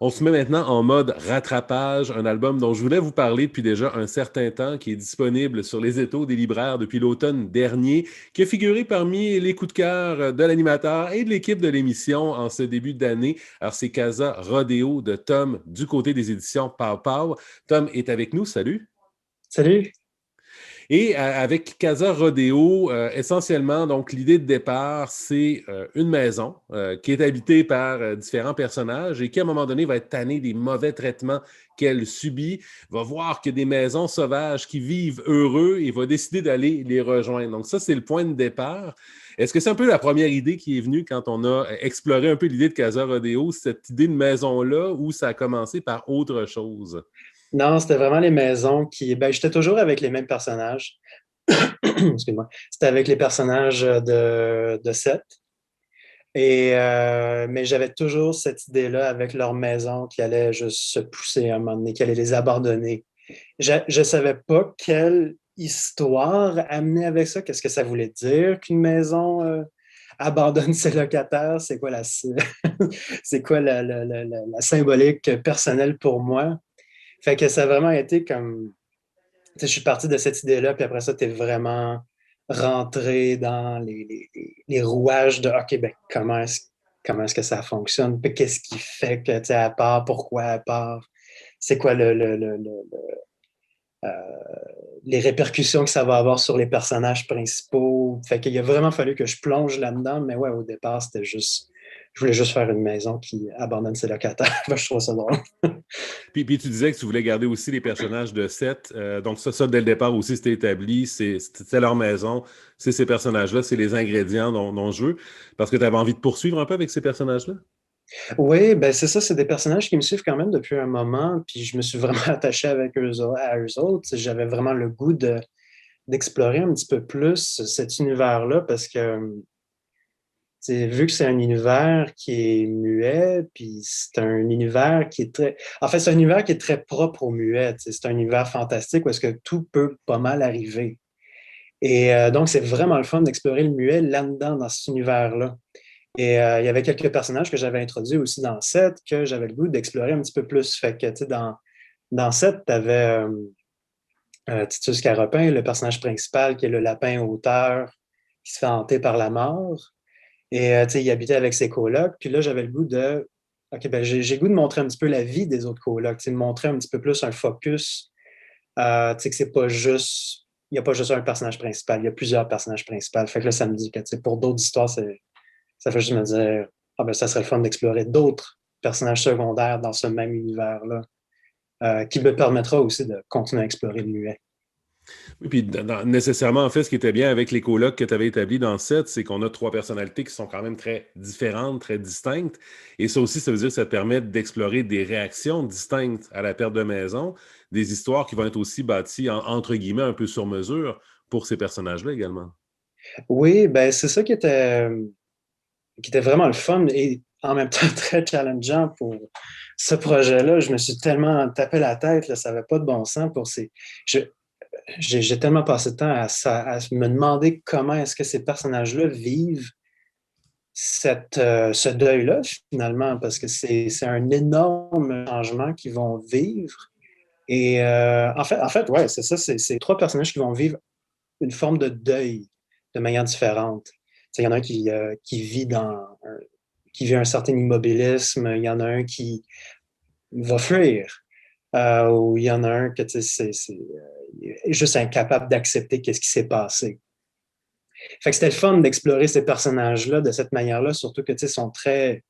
On se met maintenant en mode rattrapage, un album dont je voulais vous parler depuis déjà un certain temps, qui est disponible sur les étaux des libraires depuis l'automne dernier, qui a figuré parmi les coups de cœur de l'animateur et de l'équipe de l'émission en ce début d'année. Alors, c'est Casa Rodeo de Tom du côté des éditions Pow Pow. Tom est avec nous, salut! Salut. Et avec Casa Rodeo, essentiellement, donc l'idée de départ, c'est une maison qui est habitée par différents personnages et qui, à un moment donné, va être tannée des mauvais traitements qu'elle subit, va voir qu'il y a des maisons sauvages qui vivent heureux et va décider d'aller les rejoindre. Donc ça, c'est le point de départ. Est-ce que c'est un peu la première idée qui est venue quand on a exploré un peu l'idée de Casa Rodeo, cette idée de maison-là, ou ça a commencé par autre chose? Non, c'était vraiment les maisons qui. Ben, j'étais toujours avec les mêmes personnages. Excuse-moi. C'était avec les personnages de Seth. Mais j'avais toujours cette idée-là avec leur maison qui allait juste se pousser à un moment donné, qui allait les abandonner. Je ne savais pas quelle histoire amener avec ça. Qu'est-ce que ça voulait dire qu'une maison abandonne ses locataires? C'est quoi c'est quoi la symbolique personnelle pour moi? Fait que ça a vraiment été comme, tu sais, je suis parti de cette idée-là, puis après ça, tu es vraiment rentré dans les rouages de, OK, ben, comment est-ce que ça fonctionne? Puis qu'est-ce qui fait que, tu sais, elle part? Pourquoi elle part? C'est quoi euh, les répercussions que ça va avoir sur les personnages principaux? Fait qu'il a vraiment fallu que je plonge là-dedans, mais ouais, au départ, je voulais juste faire une maison qui abandonne ses locataires. Je trouve ça drôle. Puis tu disais que tu voulais garder aussi les personnages de Seth. Donc ça, dès le départ aussi, c'était établi. C'était leur maison. C'est ces personnages-là. C'est les ingrédients dont je veux. Parce que tu avais envie de poursuivre un peu avec ces personnages-là? Oui, ben c'est ça, c'est des personnages qui me suivent quand même depuis un moment, puis je me suis vraiment attaché à eux autres. J'avais vraiment le goût d'explorer un petit peu plus cet univers-là parce que, vu que c'est un univers qui est muet, puis c'est un univers qui est très... En fait, c'est un univers qui est très propre au muet. C'est un univers fantastique où est-ce que tout peut pas mal arriver. Et donc, c'est vraiment le fun d'explorer le muet là-dedans, dans cet univers-là. Et il y avait quelques personnages que j'avais introduits aussi dans Set que j'avais le goût d'explorer un petit peu plus. Fait que, tu sais, dans Set, tu avais Titus Caropin, le personnage principal, qui est le lapin auteur qui se fait hanter par la mort. Et, tu sais, il habitait avec ses colocs. Puis là, j'avais le goût de... OK, ben, j'ai le goût de montrer un petit peu la vie des autres colocs, tu sais, de montrer un petit peu plus un focus. Tu sais, que c'est pas juste... Il n'y a pas juste un personnage principal, il y a plusieurs personnages principaux. Fait que là, ça me dit que, tu sais, pour d'autres histoires, ça fait juste me dire, ah ben, ça serait le fun d'explorer d'autres personnages secondaires dans ce même univers-là, qui me permettra aussi de continuer à explorer le muet. Oui, puis nécessairement, en fait, ce qui était bien avec les colocs que tu avais établis dans le set, c'est qu'on a trois personnalités qui sont quand même très différentes, très distinctes. Et ça aussi, ça veut dire que ça te permet d'explorer des réactions distinctes à la perte de maison, des histoires qui vont être aussi bâties, entre guillemets, un peu sur mesure pour ces personnages-là également. Oui, ben c'est ça qui était vraiment le fun et en même temps très challengeant pour ce projet-là. Je me suis tellement tapé la tête, là, ça n'avait pas de bon sens pour ces... je- j'ai tellement passé de temps à me demander comment est-ce que ces personnages-là vivent ce deuil-là, finalement, parce que c'est un énorme changement qu'ils vont vivre. Et en fait, ouais, c'est ça, c'est trois personnages qui vont vivre une forme de deuil de manière différente. Il y en a un qui vit qui vit un certain immobilisme, il y en a un qui va fuir, ou il y en a un que est juste incapable d'accepter qu'est-ce qui s'est passé. Fait que c'était le fun d'explorer ces personnages-là de cette manière-là, surtout que sont très.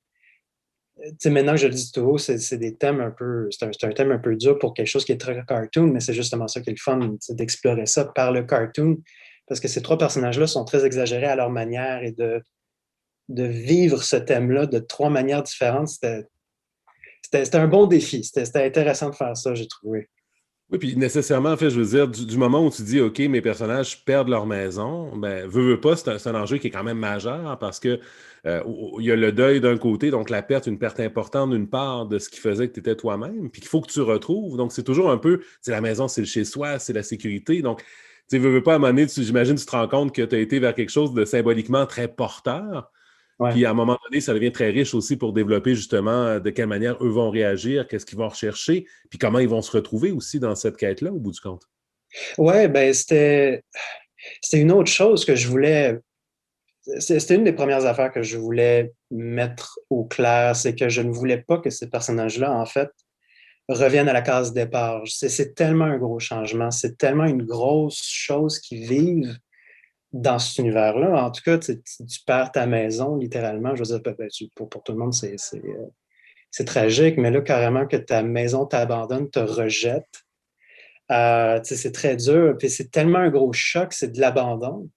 Maintenant que je le dis tout haut, c'est des thèmes un peu. C'est un thème un peu dur pour quelque chose qui est très cartoon, mais c'est justement ça qui est le fun, d'explorer ça par le cartoon, parce que ces trois personnages-là sont très exagérés à leur manière et de vivre ce thème-là de trois manières différentes, c'était un bon défi. C'était intéressant de faire ça, j'ai trouvé. Oui, puis nécessairement, en fait, je veux dire, du moment où tu dis, OK, mes personnages perdent leur maison, ben, veux pas, c'est un enjeu qui est quand même majeur parce que il y a le deuil d'un côté, donc la perte, une perte importante d'une part de ce qui faisait que tu étais toi-même, puis qu'il faut que tu retrouves. Donc, c'est toujours un peu, c'est la maison, c'est le chez-soi, c'est la sécurité. Donc, tu veux pas, à un moment donné, j'imagine, tu te rends compte que tu as été vers quelque chose de symboliquement très porteur. Ouais. Puis à un moment donné, ça devient très riche aussi pour développer justement de quelle manière eux vont réagir, qu'est-ce qu'ils vont rechercher, puis comment ils vont se retrouver aussi dans cette quête-là au bout du compte. Ouais, ben c'était une autre chose que je voulais. C'était une des premières affaires que je voulais mettre au clair, c'est que je ne voulais pas que ces personnages-là, en fait, reviennent à la case départ. C'est tellement un gros changement, c'est tellement une grosse chose qu'ils vivent dans cet univers-là. En tout cas, tu perds ta maison, littéralement. Je veux dire, pour tout le monde, c'est tragique, mais là, carrément, que ta maison t'abandonne, te rejette, c'est très dur. Puis c'est tellement un gros choc, c'est de l'abandon.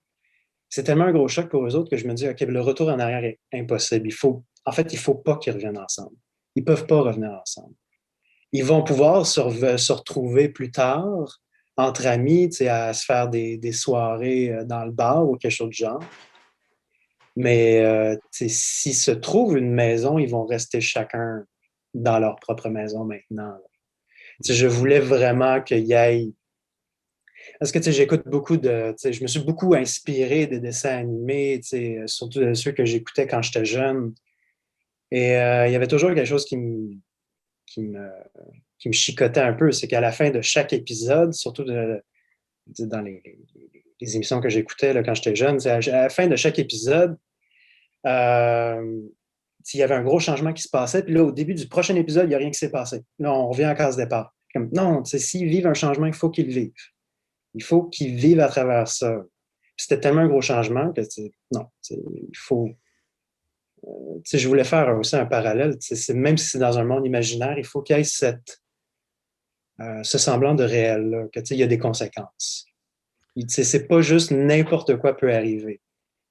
C'est tellement un gros choc pour eux autres que je me dis, OK, le retour en arrière est impossible. Il faut pas qu'ils reviennent ensemble. Ils peuvent pas revenir ensemble. Ils vont pouvoir se retrouver plus tard entre amis, à se faire des soirées dans le bar ou quelque chose de genre. Mais s'ils se trouvent une maison, ils vont rester chacun dans leur propre maison maintenant. Je voulais vraiment qu'il y ait. Parce que j'écoute beaucoup de. Je me suis beaucoup inspiré des dessins animés, surtout de ceux que j'écoutais quand j'étais jeune. Et il y avait toujours quelque chose qui me, qui me chicotait un peu. C'est qu'à la fin de chaque épisode, surtout dans les émissions que j'écoutais quand j'étais jeune, à la fin de chaque épisode, euh, il y avait un gros changement qui se passait. Puis là, au début du prochain épisode, il n'y a rien qui s'est passé. Là, on revient à case départ. Comme, non, s'ils vivent un changement, il faut qu'ils le vivent. Il faut qu'ils vivent à travers ça. Puis c'était tellement un gros changement que, non, il faut. Je voulais faire aussi un parallèle. Même si c'est dans un monde imaginaire, il faut qu'il y ait ce semblant de réel, là, que il y a des conséquences. C'est pas juste n'importe quoi peut arriver.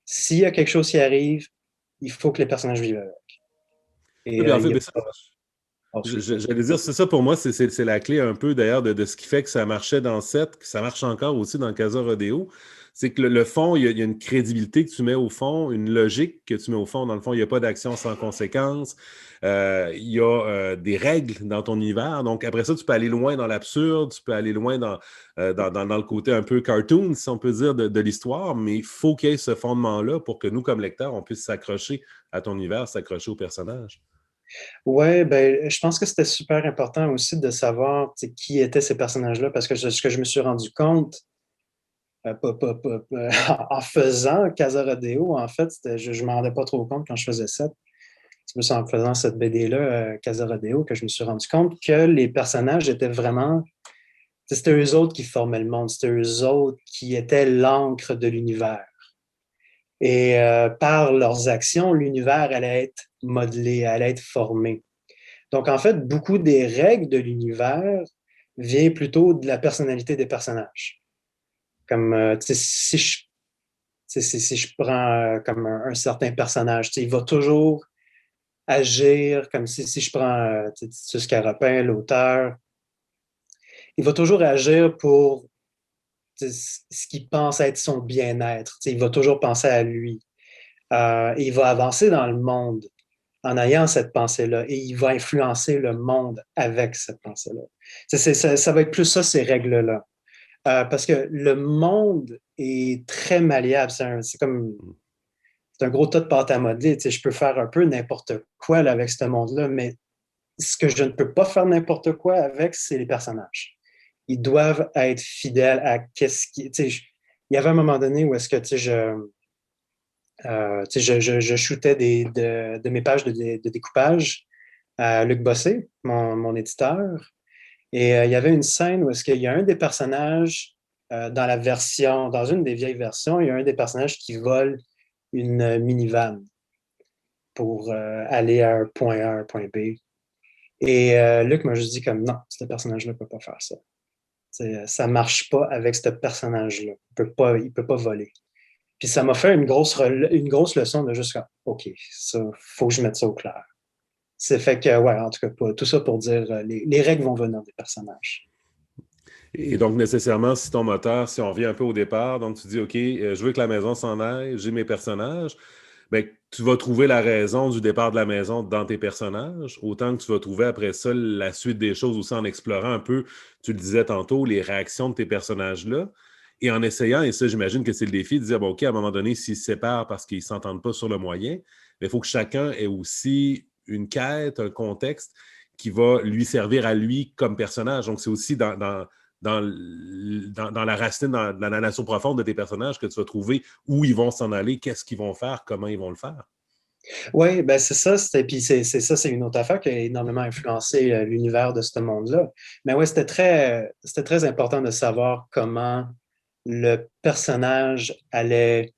S'il y a quelque chose qui arrive, il faut que les personnages vivent avec. Oui, Et bien, en il fait, y a mais ça, pas. Oh, excuse-moi. j'allais dire, c'est ça pour moi, c'est la clé un peu d'ailleurs de ce qui fait que ça marchait dans 7, que ça marche encore aussi dans Casa Rodeo. C'est que le fond, il y a une crédibilité que tu mets au fond, une logique que tu mets au fond. Dans le fond, il n'y a pas d'action sans conséquence. Il y a des règles dans ton univers. Donc, après ça, tu peux aller loin dans l'absurde, tu peux aller loin dans le côté un peu cartoon, si on peut dire, de l'histoire. Mais il faut qu'il y ait ce fondement-là pour que nous, comme lecteurs, on puisse s'accrocher à ton univers, s'accrocher au personnage. Ouais, ben, je pense que c'était super important aussi de savoir qui étaient ces personnages-là, parce que ce que je me suis rendu compte en faisant Casa Rodeo, en fait, je ne m'en rendais pas trop compte quand je faisais ça. C'est plus en faisant cette BD-là, Casa Rodeo, que je me suis rendu compte que les personnages étaient vraiment. C'était eux autres qui formaient le monde, c'était eux autres qui étaient l'encre de l'univers. Et par leurs actions, l'univers allait être modelé, allait être formé. Donc, en fait, beaucoup des règles de l'univers viennent plutôt de la personnalité des personnages. Comme si je prends comme un certain personnage, il va toujours agir comme si je prends Scarapin, l'auteur, il va toujours agir pour ce qu'il pense être son bien-être. Il va toujours penser à lui. Et il va avancer dans le monde en ayant cette pensée-là et il va influencer le monde avec cette pensée-là. Ça va être plus ça, ces règles-là. Parce que le monde est très malléable. C'est un gros tas de pâte à modeler. Je peux faire un peu n'importe quoi là, avec ce monde-là, mais ce que je ne peux pas faire n'importe quoi avec, c'est les personnages. Ils doivent être fidèles à qu'est-ce qui. Il y avait un moment donné où est-ce que je shootais de mes pages de découpage à Luc Bossé, mon éditeur. Et il y avait une scène où est-ce qu'il y a un des personnages dans une des vieilles versions, il y a un des personnages qui vole une minivan pour aller à un point A, un point B. Et Luc m'a juste dit comme non, ce personnage-là ne peut pas faire ça. Ça ne marche pas avec ce personnage-là. Il peut pas voler. Puis ça m'a fait une grosse leçon de juste comme OK, ça, faut que je mette ça au clair. C'est fait que, ouais, en tout cas, tout ça pour dire les règles vont venir des personnages. Et donc, nécessairement, si ton moteur, si on revient un peu au départ, donc tu dis, OK, je veux que la maison s'en aille, j'ai mes personnages, bien, tu vas trouver la raison du départ de la maison dans tes personnages, autant que tu vas trouver après ça la suite des choses aussi en explorant un peu, tu le disais tantôt, les réactions de tes personnages-là, et en essayant, et ça, j'imagine que c'est le défi, de dire, bon, OK, à un moment donné, s'ils se séparent parce qu'ils ne s'entendent pas sur le moyen, mais il faut que chacun ait aussi une quête, un contexte qui va lui servir à lui comme personnage. Donc, c'est aussi dans la racine, dans la nature profonde de tes personnages que tu vas trouver où ils vont s'en aller, qu'est-ce qu'ils vont faire, comment ils vont le faire. Oui, ben c'est ça. Puis c'est une autre affaire qui a énormément influencé l'univers de ce monde-là. Mais oui, c'était très important de savoir comment le personnage allait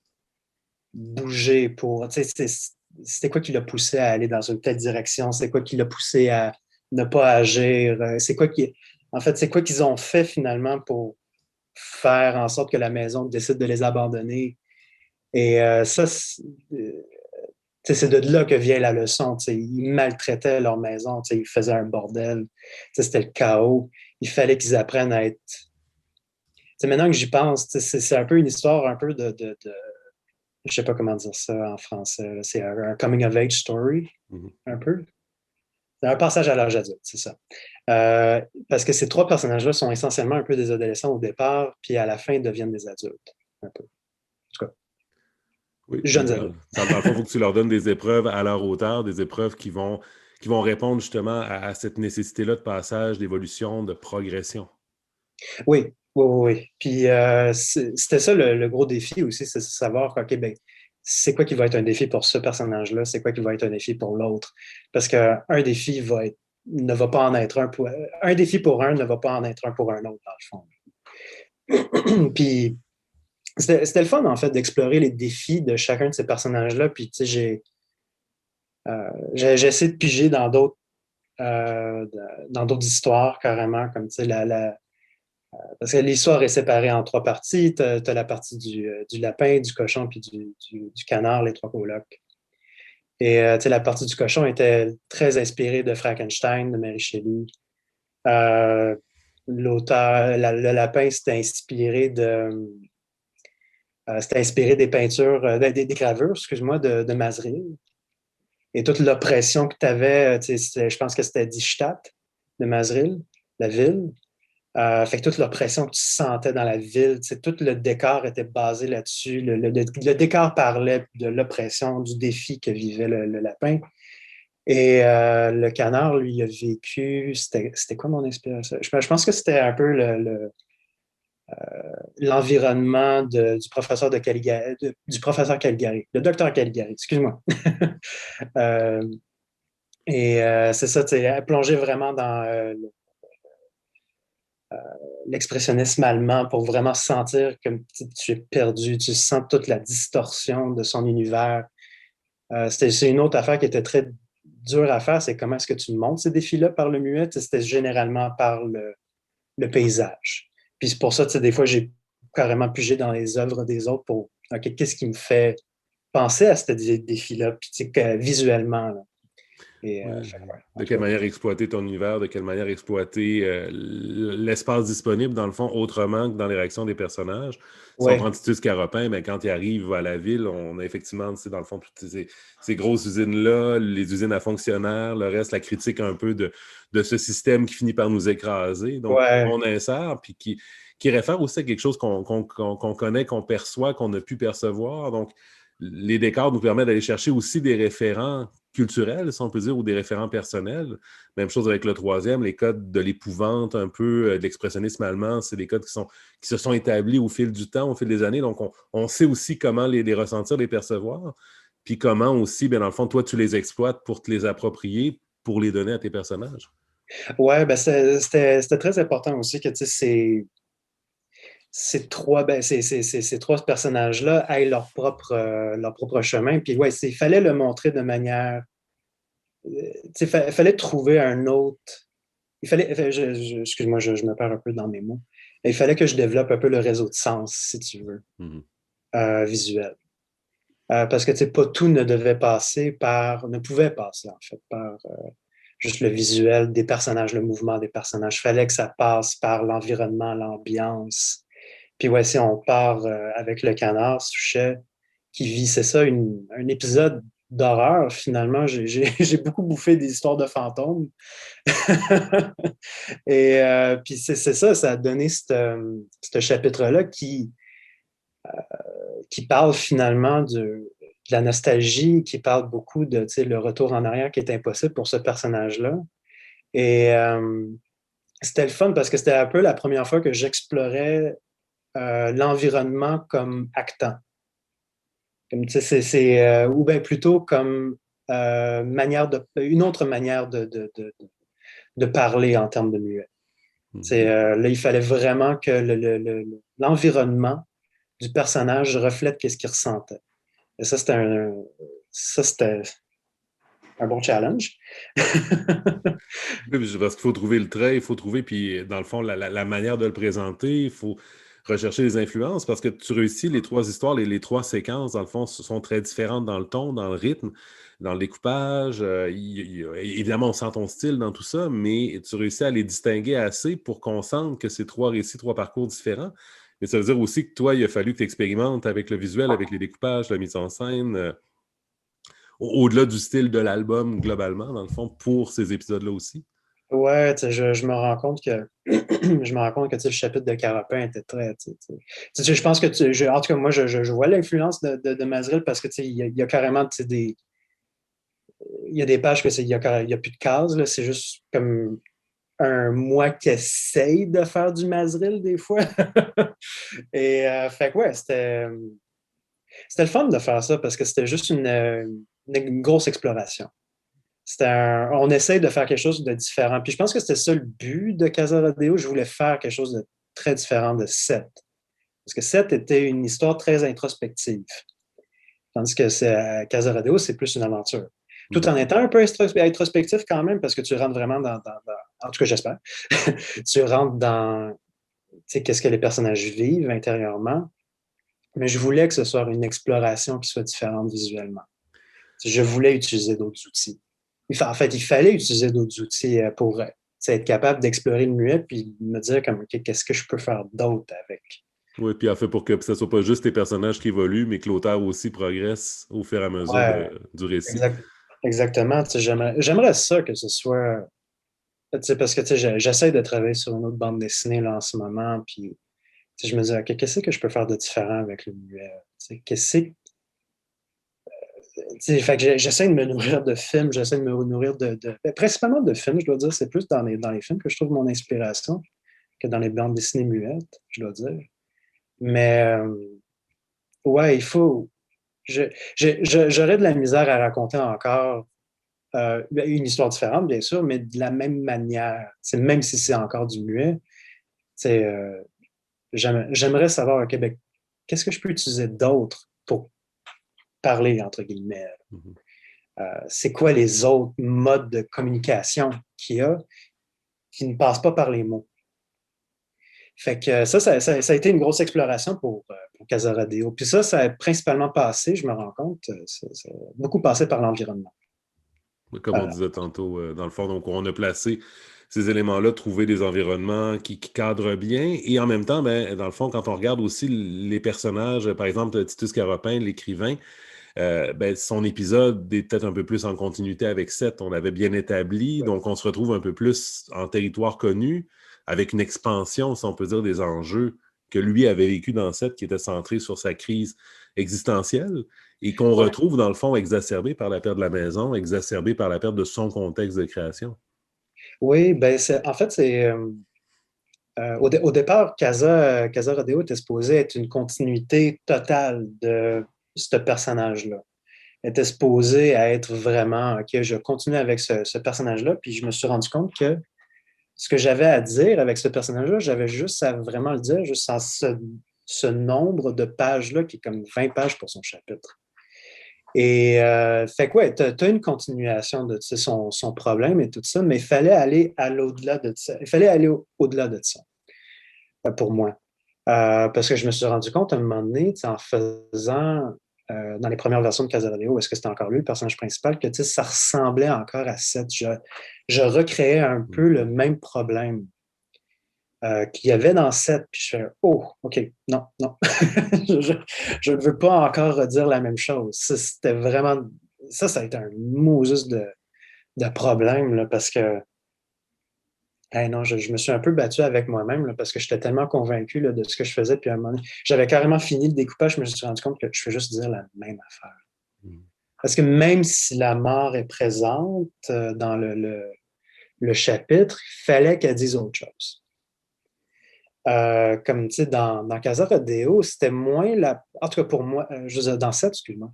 bouger pour. Tu sais, c'était quoi qui l'a poussé à aller dans une telle direction? C'est quoi qui l'a poussé à ne pas agir? En fait, c'est quoi qu'ils ont fait finalement pour faire en sorte que la maison décide de les abandonner? Et c'est de là que vient la leçon. Ils maltraitaient leur maison, ils faisaient un bordel. C'était le chaos. Il fallait qu'ils apprennent à être. Maintenant que j'y pense, c'est un peu une histoire un peu je ne sais pas comment dire ça en français. C'est un coming of age story, un peu. C'est un passage à l'âge adulte, c'est ça. Parce que ces trois personnages-là sont essentiellement un peu des adolescents au départ, puis à la fin, ils deviennent des adultes, un peu. En tout cas, Oui, jeunes adultes. dans le fond, il faut que tu leur donnes des épreuves à leur hauteur, des épreuves qui vont répondre justement à cette nécessité-là de passage, d'évolution, de progression. Oui, oui, oui, oui. Puis c'était ça le gros défi aussi, c'est de savoir, OK, ben, c'est quoi qui va être un défi pour ce personnage-là, c'est quoi qui va être un défi pour l'autre. Parce qu'un défi ne va pas en être un défi pour un ne va pas en être un pour un autre, dans le fond. Puis c'était le fun, en fait, d'explorer les défis de chacun de ces personnages-là. Puis, tu sais, j'ai essayé de piger euh, dans d'autres histoires, carrément, comme, tu sais, parce que l'histoire est séparée en trois parties. Tu as la partie du lapin, du cochon, puis du canard, les trois colocs. Et tu sais, la partie du cochon était très inspirée de Frankenstein, de Mary Shelley. Euh, le lapin, c'était inspiré des peintures, des gravures, excuse-moi, de Mazrine. Et toute l'oppression que tu avais, je pense que c'était Dichtedt de Mazril, la ville. Fait que toute l'oppression que tu sentais dans la ville, tout le décor était basé là-dessus. Le décor parlait de l'oppression, du défi que vivait le lapin. Et le canard, lui, il a vécu. C'était quoi mon inspiration? Je pense que c'était un peu l'environnement du professeur de Caligari, du professeur Caligari, le docteur Caligari, excuse-moi. euh, c'est ça, tu sais, plonger vraiment dans l'expressionnisme allemand pour vraiment sentir que tu es perdu, tu sens toute la distorsion de son univers. C'est une autre affaire qui était très dure à faire, c'est comment est-ce que tu montes ces défis-là par le muet. C'était généralement par le paysage. Puis c'est pour ça, des fois, j'ai carrément pigé dans les œuvres des autres pour, OK, qu'est-ce qui me fait penser à ce défi-là, puis visuellement. Là. Et, Ouais. ouais, De quelle manière exploiter ton univers, de quelle manière exploiter l'espace disponible, dans le fond, autrement que dans les réactions des personnages. Si on ouais. prend Titus Caropin, mais quand il arrive à la ville, on a effectivement, dans le fond, toutes ces grosses usines-là, les usines à fonctionnaires, le reste, la critique un peu de ce système qui finit par nous écraser. Donc, Ouais. on insère, puis qui réfère aussi à quelque chose qu'on connaît, qu'on perçoit, qu'on a pu percevoir. Donc, les décors nous permettent d'aller chercher aussi des référents culturels, si on peut dire, ou des référents personnels. Même chose avec le troisième, les codes de l'épouvante, un peu de l'expressionnisme allemand, c'est des codes qui se sont établis au fil du temps, au fil des années. Donc, on sait aussi comment les ressentir, les percevoir, puis comment aussi, bien dans le fond, toi, tu les exploites pour te les approprier, pour les donner à tes personnages. Ouais, ben c'était très important aussi que ces trois personnages-là aient leur propre chemin. Puis ouais, il fallait le montrer de manière. Il fallait trouver un autre. Excuse-moi, je me perds un peu dans mes mots. Il fallait que je développe un peu le réseau de sens, si tu veux, visuel. Parce que pas tout ne pouvait passer en fait par juste le visuel des personnages, le mouvement des personnages. Il fallait que ça passe par l'environnement, l'ambiance. Puis ouais, si on part avec le canard, Suchet, qui vit, c'est ça, un épisode d'horreur, finalement. J'ai beaucoup bouffé des histoires de fantômes. Et puis c'est ça, ça a donné ce chapitre-là qui parle finalement de la nostalgie, qui parle beaucoup de le retour en arrière qui est impossible pour ce personnage-là. Et c'était le fun parce que c'était un peu la première fois que j'explorais l'environnement comme actant. Comme, ou bien plutôt comme une autre manière de parler en termes de muet. Là, il fallait vraiment que l'environnement du personnage reflète ce qu'il ressentait. Et ça, c'était un bon challenge. Oui, parce qu'il faut trouver le trait, il faut trouver, puis dans le fond, la manière de le présenter, il faut rechercher les influences, parce que tu réussis les trois histoires, les trois séquences, dans le fond, sont très différentes dans le ton, dans le rythme, dans le découpage. Évidemment, on sent ton style dans tout ça, mais tu réussis à les distinguer assez pour qu'on sente que c'est trois récits, trois parcours différents. Mais ça veut dire aussi que toi, il a fallu que tu expérimentes avec le visuel, avec les découpages, la mise en scène, au-delà du style de l'album globalement, dans le fond, pour ces épisodes-là aussi. Ouais, je me rends compte que je me rends compte que le chapitre de Carapin était très. Je pense que en tout cas, moi, je vois l'influence de Mazril parce que il y a carrément il y a des pages que il y a plus de cases, là, c'est juste comme un moi qui essaye de faire du Mazril des fois. Et fait que ouais, c'était le fun de faire ça parce que c'était juste une grosse exploration. On essaye de faire quelque chose de différent. Puis je pense que c'était ça le but de Casa Rodeo. Je voulais faire quelque chose de très différent de Seth. Parce que Seth était une histoire très introspective. Tandis que Casa Rodeo, c'est plus une aventure. Tout en étant un peu introspectif quand même, parce que tu rentres vraiment en tout cas, j'espère, tu rentres dans qu'est-ce que les personnages vivent intérieurement. Mais je voulais que ce soit une exploration qui soit différente visuellement. Je voulais utiliser d'autres outils. En fait, il fallait utiliser d'autres outils pour être capable d'explorer le muet puis me dire comme, OK, qu'est-ce que je peux faire d'autre avec. Oui, puis en fait, pour que ce ne soit pas juste tes personnages qui évoluent, mais que l'auteur aussi progresse au fur et à mesure Ouais, du récit. exactement. J'aimerais ça que ce soit. Parce que j'essaie de travailler sur une autre bande dessinée là, en ce moment, puis je me dis, OK, qu'est-ce que je peux faire de différent avec le muet? Fait que j'essaie de me nourrir de films, j'essaie de me nourrir principalement de films, je dois dire. C'est plus dans les films que je trouve mon inspiration que dans les bandes dessinées muettes, je dois dire. Mais ouais, il faut. J'aurais de la misère à raconter encore une histoire différente, bien sûr, mais de la même manière. Même si c'est encore du muet, j'aimerais savoir, OK, ben, qu'est-ce que je peux utiliser d'autre pour parler, entre guillemets. C'est quoi les autres modes de communication qu'il y a qui ne passent pas par les mots. Fait que ça a été une grosse exploration pour Casa Rodeo. Puis ça a principalement passé, je me rends compte, ça a beaucoup passé par l'environnement. Comme on disait tantôt, dans le fond, donc on a placé ces éléments-là, trouver des environnements qui cadrent bien. Et en même temps, ben, dans le fond, quand on regarde aussi les personnages, par exemple, Titus Caropin, l'écrivain, ben, son épisode est peut-être un peu plus en continuité avec Seth. On l'avait bien établi, donc on se retrouve un peu plus en territoire connu, avec une expansion, si on peut dire, des enjeux que lui avait vécu dans Seth, qui était centré sur sa crise existentielle, et qu'on retrouve, dans le fond, exacerbé par la perte de la maison, exacerbé par la perte de son contexte de création. Oui, ben en fait, c'est au départ, Casa Rodeo était supposé être une continuité totale de ce personnage-là. Était supposé être vraiment, OK, je continue avec ce personnage-là, puis je me suis rendu compte que ce que j'avais à dire avec ce personnage-là, j'avais juste à vraiment le dire, juste en ce nombre de pages-là, qui est comme 20 pages pour son chapitre. Et fait que ouais, tu as une continuation de son problème et tout ça, mais il fallait aller à l'au-delà de ça. Il fallait aller au-delà de ça, pour moi. Parce que je me suis rendu compte à un moment donné, en faisant dans les premières versions de Casario, est-ce que c'était encore lui, le personnage principal, que ça ressemblait encore à Seth. Je recréais un peu le même problème qu'il y avait dans Seth, puis je fais « Oh, OK, non, non. je ne veux pas encore redire la même chose. » C'était vraiment... Ça a été un Moses de problème, là, parce que hey, non, je me suis un peu battu avec moi-même là, parce que j'étais tellement convaincu là, de ce que je faisais. Puis à un moment donné, j'avais carrément fini le découpage, je me suis rendu compte que je fais juste dire la même affaire. Parce que même si la mort est présente dans le chapitre, il fallait qu'elle dise autre chose. Comme tu sais, dans Casa Rodeo, c'était moins la. En tout cas, pour moi, je veux dire, dans 7, excuse-moi.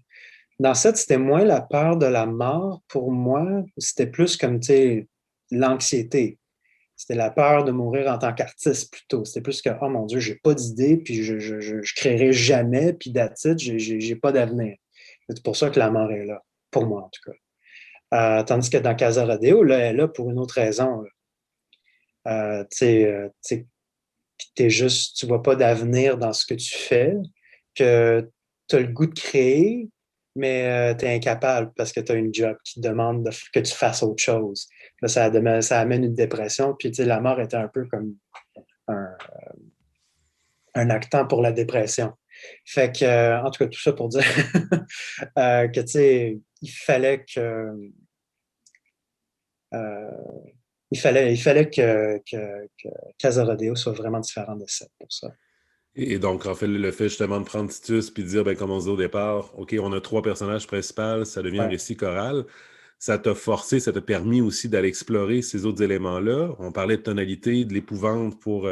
Dans 7, c'était moins la peur de la mort. Pour moi, c'était plus comme, tu sais, l'anxiété. C'était la peur de mourir en tant qu'artiste plutôt. C'était plus que, oh mon Dieu, j'ai pas d'idée, puis je créerai jamais, puis that's it, j'ai pas d'avenir. C'est pour ça que la mort est là, pour moi en tout cas. Tandis que dans Casa Rodeo, là, elle est là pour une autre raison. Tu sais, t'es juste, tu vois pas d'avenir dans ce que tu fais, que tu as le goût de créer, mais tu es incapable parce que tu as une job qui demande que tu fasses autre chose. Là, ça amène une dépression, puis tu sais, la mort était un peu comme un, un actant pour la dépression. Fait que, en tout cas, tout ça pour dire que, tu sais, euh, il fallait que Casa Rodeo soit vraiment différent de ça pour ça. Et donc, en fait, le fait justement de prendre Titus puis de dire, ben, comme on dit au départ, OK, on a 3 personnages principaux, ça devient un Ouais. récit choral. Ça t'a forcé, ça t'a permis aussi d'aller explorer ces autres éléments-là. On parlait de tonalité, de l'épouvante pour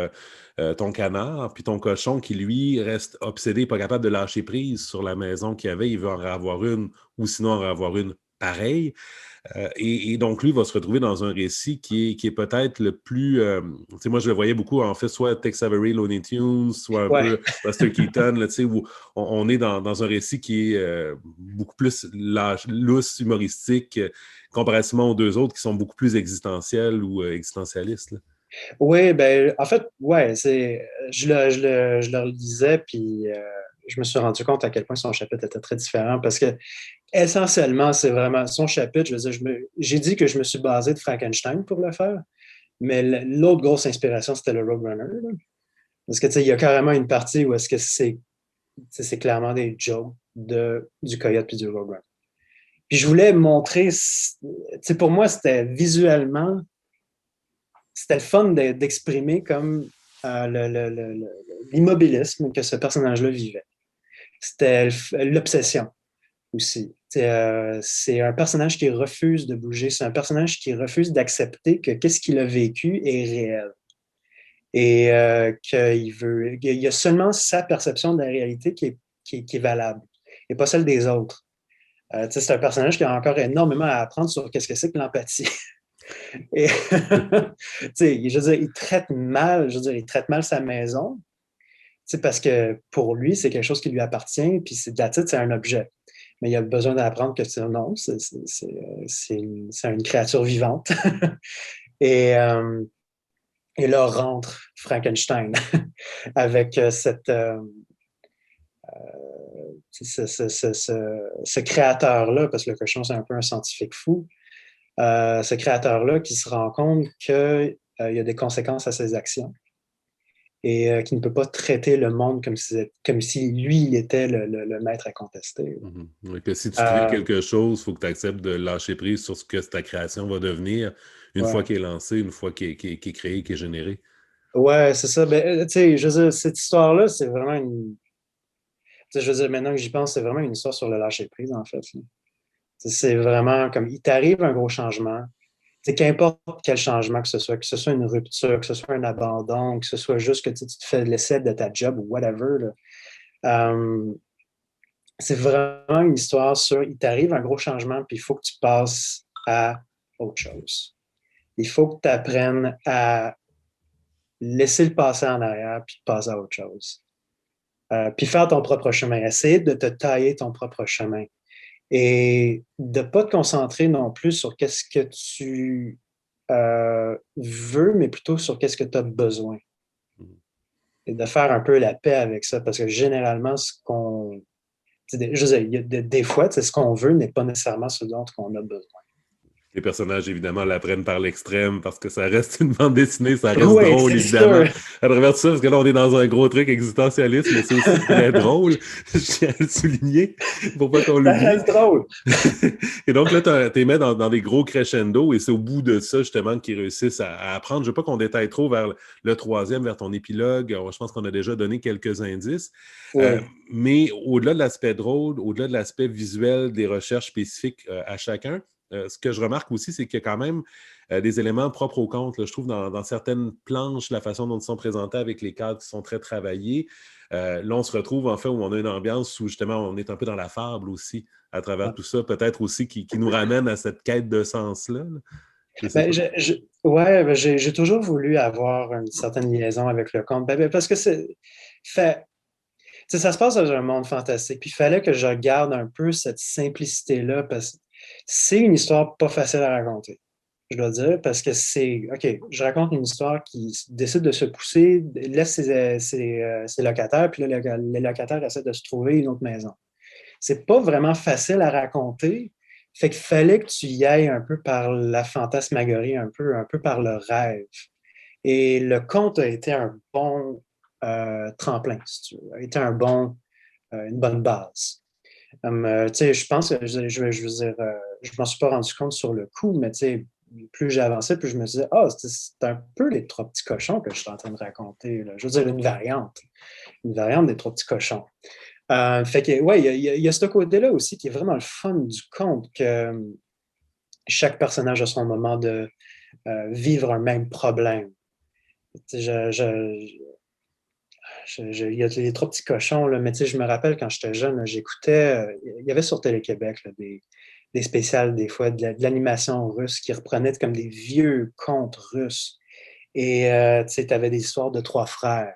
ton canard, puis ton cochon qui, lui, reste obsédé, pas capable de lâcher prise sur la maison qu'il avait. Il veut en avoir une, ou sinon en avoir une pareille. Et donc, lui va se retrouver dans un récit qui est peut-être le plus. Tu sais, moi, je le voyais beaucoup, en fait, soit Tex Avery, Looney Tunes, soit un Ouais. peu Buster Keaton, là, tu sais, où on est dans un récit qui est beaucoup plus lousse, humoristique, comparativement aux deux autres qui sont beaucoup plus existentiels ou existentialistes, là. Oui, ben, en fait, ouais, je le relisais, puis je me suis rendu compte à quel point son chapitre était très différent parce que, essentiellement, c'est vraiment son chapitre. Je veux dire, j'ai dit que je me suis basé de Frankenstein pour le faire, mais l'autre grosse inspiration, c'était le Roadrunner, là. Parce que, tu sais, il y a carrément une partie où est-ce que c'est clairement des jokes du Coyote puis du Roadrunner. Puis je voulais montrer, tu sais, pour moi, c'était visuellement, c'était le fun d'exprimer comme l'immobilisme que ce personnage-là vivait. C'était l'obsession aussi. C'est un personnage qui refuse de bouger. C'est un personnage qui refuse d'accepter que qu'est-ce qu'il a vécu est réel. Et il y a seulement sa perception de la réalité qui est valable et pas celle des autres. C'est un personnage qui a encore énormément à apprendre sur qu'est-ce que c'est que l'empathie. Et je veux dire, il traite mal, je veux dire, il traite mal sa maison, parce que pour lui, c'est quelque chose qui lui appartient, puis c'est un objet. Mais il a besoin d'apprendre que non, c'est une créature vivante. et, euh, et là rentre Frankenstein avec ce créateur-là, parce que le cochon, c'est un peu un scientifique fou, ce créateur-là qui se rend compte qu'il y a des conséquences à ses actions et qui ne peut pas traiter le monde comme si lui, il était le maître à contester. Ouais, que si tu crées Euh, quelque chose, il faut que tu acceptes de lâcher prise sur ce que ta création va devenir une fois ouais, qu'elle est lancée, une fois qu'elle est créée, qu'elle est générée. ouais, c'est ça. Ben, tu sais, je veux dire, cette histoire-là, c'est vraiment tu sais, je veux dire, maintenant que j'y pense, c'est vraiment une histoire sur le lâcher-prise, en fait, là. C'est vraiment comme, il t'arrive un gros changement. C'est qu'importe quel changement que ce soit une rupture, que ce soit un abandon, que ce soit juste que tu te fais l'essai de ta job ou whatever, là. Euh, c'est vraiment une histoire sur, il t'arrive un gros changement, puis il faut que tu passes à autre chose. Il faut que tu apprennes à laisser le passé en arrière, puis passer à autre chose. Puis faire ton propre chemin, essayer de te tailler ton propre chemin et de ne pas te concentrer non plus sur qu'est-ce que tu veux, mais plutôt sur qu'est-ce que tu as besoin. Mhm. Et de faire un peu la paix avec ça, parce que généralement, je veux dire, il y a des fois, ce qu'on veut n'est pas nécessairement ce dont on a besoin. Les personnages, évidemment, l'apprennent par l'extrême parce que ça reste une bande dessinée, ça reste Oui, drôle, c'est évidemment, sûr. à travers tout ça, parce que là, on est dans un gros truc existentialiste, mais c'est aussi très drôle, je tiens à le souligner, pour pas qu'on Ça l'oublie. reste drôle. Et donc là, t'es mis dans des gros crescendo, et c'est au bout de ça, justement, qu'ils réussissent à apprendre. Je veux pas qu'on détaille trop vers le troisième, vers ton épilogue. Je pense qu'on a déjà donné quelques indices. Euh, Oui. mais au-delà de l'aspect drôle, au-delà de l'aspect visuel des recherches spécifiques à chacun, ce que je remarque aussi, c'est qu'il y a quand même des éléments propres au conte. Là. Je trouve dans certaines planches, la façon dont ils sont présentés avec les cadres qui sont très travaillés. Là, on se retrouve en fait où on a une ambiance où justement on est un peu dans la fable aussi à travers tout ça. Peut-être aussi qui nous ramène à cette quête de sens-là. Là. Je sais Ben, pas. ouais, ben, j'ai toujours voulu avoir une certaine liaison avec le conte. Parce que fait, tu sais, ça se passe dans un monde fantastique. Puis il fallait que je garde un peu cette simplicité-là parce que c'est une histoire pas facile à raconter, je dois dire, parce que OK, je raconte une histoire qui décide de se pousser, laisse ses locataires, puis là, les locataires essaient de se trouver une autre maison. C'est pas vraiment facile à raconter. Fait qu'il fallait que tu y ailles un peu par la fantasmagorie, un peu par le rêve. Et le conte a été un bon tremplin, si tu veux, a été une bonne base. Tu sais, je pense que je veux dire, je m'en suis pas rendu compte sur le coup, mais tu sais, plus j'avançais, plus je me disais, ah, c'est un peu les trois petits cochons que je suis en train de raconter. Là. Je veux dire, une variante des trois petits cochons. Fait que, ouais, il y a ce côté-là aussi qui est vraiment le fun du conte, que chaque personnage a son moment de vivre un même problème. Il y a les trois petits cochons, là, mais je me rappelle quand j'étais jeune, j'écoutais, il y avait sur Télé-Québec là, des spéciales, des fois, de l'animation russe qui reprenaient comme des vieux contes russes. Et tu avais des histoires de trois frères.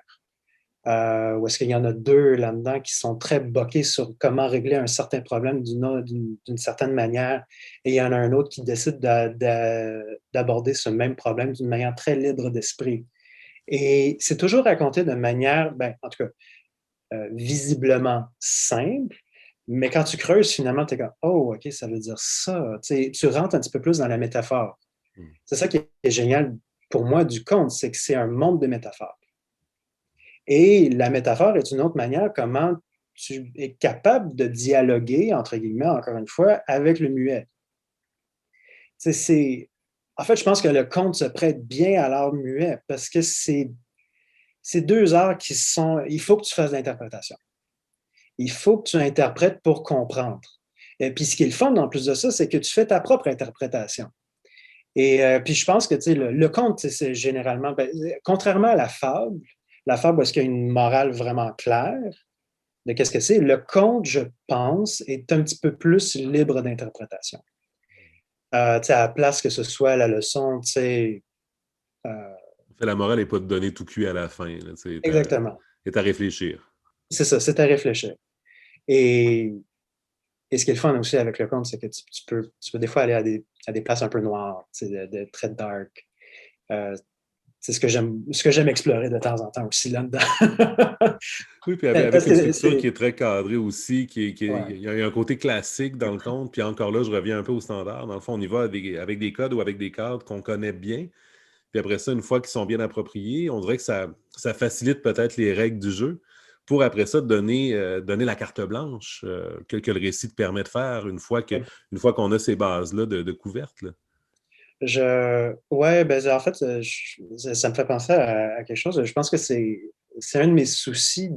Où est-ce qu'il y en a deux là-dedans qui sont très boqués sur comment régler un certain problème d'une certaine manière. Et il y en a un autre qui décide d'aborder ce même problème d'une manière très libre d'esprit. Et c'est toujours raconté de manière, ben, en tout cas, visiblement simple, mais quand tu creuses, finalement, tu es comme, oh, OK, ça veut dire ça. Tu rentres un petit peu plus dans la métaphore. Hmm. C'est ça qui est génial pour moi du conte, c'est que c'est un monde de métaphores. Et la métaphore est une autre manière comment tu es capable de dialoguer, entre guillemets, encore une fois, avec le muet. En fait, je pense que le conte se prête bien à l'art muet parce que c'est deux arts qui sont. Il faut que tu fasses l'interprétation. Il faut que tu interprètes pour comprendre. Et puis, ce qui est le fun en plus de ça, c'est que tu fais ta propre interprétation. Et puis, je pense que le conte, c'est généralement, ben, contrairement à la fable, est-ce qu'il y a une morale vraiment claire de qu'est-ce que c'est? Le conte, je pense, est un petit peu plus libre d'interprétation. À la place que ce soit la leçon, tu sais. Euh, La morale n'est pas de donner tout cuit à la fin. C'est exactement. à réfléchir. C'est ça, c'est à réfléchir. Et, et ce qui est le fun aussi avec le conte, c'est que tu peux des fois aller à des places un peu noires, très dark. C'est ce que j'aime explorer de temps en temps aussi là-dedans. Oui, puis Parce avec une que structure qui est très cadrée aussi, ouais. il y a un côté classique dans le conte, puis encore là, je reviens un peu au standard. Dans le fond, on y va avec des codes ou avec des cadres qu'on connaît bien. Puis après ça, une fois qu'ils sont bien appropriés, on dirait que ça facilite peut-être les règles du jeu pour après ça donner la carte blanche que le récit te permet de faire une fois qu'on a ces bases-là de couvertes. Là. Ouais, ben, en fait, ça me fait penser à quelque chose. Je pense que c'est un de mes soucis